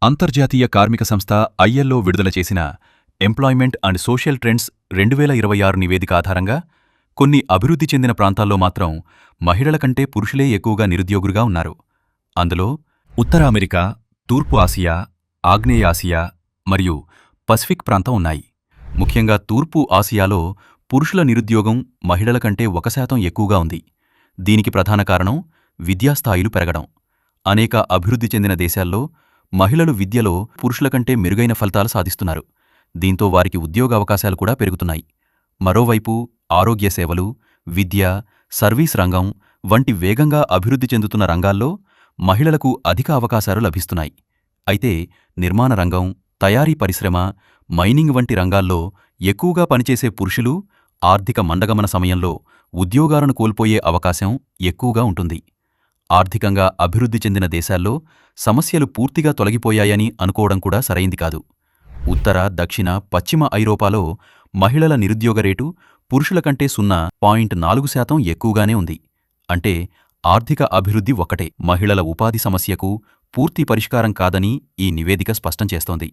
అంతర్జాతీయ కార్మిక సంస్థ ఐఎల్ఓ విడుదల చేసిన ఎంప్లాయ్మెంట్ అండ్ సోషల్ ట్రెండ్స్ 2026 నివేదిక ఆధారంగా కొన్ని అభివృద్ధి చెందిన ప్రాంతాల్లో మాత్రం మహిళల కంటే పురుషులే ఎక్కువగా నిరుద్యోగులుగా ఉన్నారు. అందులో ఉత్తర అమెరికా, తూర్పు ఆసియా, ఆగ్నేయ ఆసియా మరియు పసిఫిక్ ప్రాంతం ఉన్నాయి. ముఖ్యంగా తూర్పు ఆసియాలో పురుషుల నిరుద్యోగం మహిళల కంటే 1% ఎక్కువగా ఉంది. దీనికి ప్రధాన కారణం విద్యాస్థాయిలు పెరగడం. అనేక అభివృద్ధి చెందిన దేశాల్లో మహిళలు విద్యలో పురుషుల కంటే మెరుగైన ఫలితాలు సాధిస్తున్నారు. దీంతో వారికి ఉద్యోగావకాశాలు కూడా పెరుగుతున్నాయి. మరోవైపు ఆరోగ్య సేవలు, విద్య, సర్వీస్ రంగం వంటి వేగంగా అభివృద్ధి చెందుతున్న రంగాల్లో మహిళలకు అధిక అవకాశాలు లభిస్తున్నాయి. అయితే నిర్మాణ రంగం, తయారీ పరిశ్రమ, మైనింగ్ వంటి రంగాల్లో ఎక్కువగా పనిచేసే పురుషులు ఆర్థిక మందగమన సమయంలో ఉద్యోగాలను కోల్పోయే అవకాశం ఎక్కువగా ఉంటుంది. ఆర్థికంగా అభివృద్ధి చెందిన దేశాల్లో సమస్యలు పూర్తిగా తొలగిపోయాయని అనుకోవడం కూడా సరైంది కాదు. ఉత్తర, దక్షిణ, పశ్చిమ ఐరోపాలో మహిళల నిరుద్యోగ రేటు పురుషుల కంటే 0.4% ఎక్కువగానే ఉంది. అంటే ఆర్థిక అభివృద్ధి ఒక్కటే మహిళల ఉపాధి సమస్యకు పూర్తి పరిష్కారం కాదని ఈ నివేదిక స్పష్టం చేస్తోంది.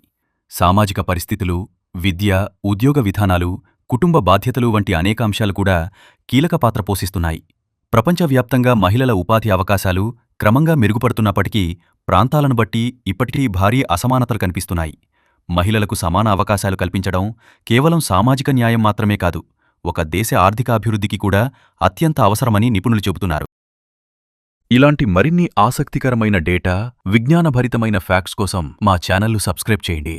సామాజిక పరిస్థితులు, విద్య, ఉద్యోగ విధానాలు, కుటుంబ బాధ్యతలు వంటి అనేక అంశాలు కూడా కీలక పాత్ర పోషిస్తున్నాయి. ప్రపంచవ్యాప్తంగా మహిళల ఉపాధి అవకాశాలు క్రమంగా మెరుగుపడుతున్నప్పటికీ ప్రాంతాలను బట్టి ఇప్పటికీ భారీ అసమానతలు కనిపిస్తున్నాయి. మహిళలకు సమాన అవకాశాలు కల్పించడం కేవలం సామాజిక న్యాయం మాత్రమే కాదు, ఒక దేశ ఆర్థికాభివృద్ధికి కూడా అత్యంత అవసరమని నిపుణులు చెబుతున్నారు. ఇలాంటి మరిన్ని ఆసక్తికరమైన డేటా, విజ్ఞానభరితమైన ఫ్యాక్ట్స్ కోసం మా ఛానల్ను సబ్స్క్రైబ్ చేయండి.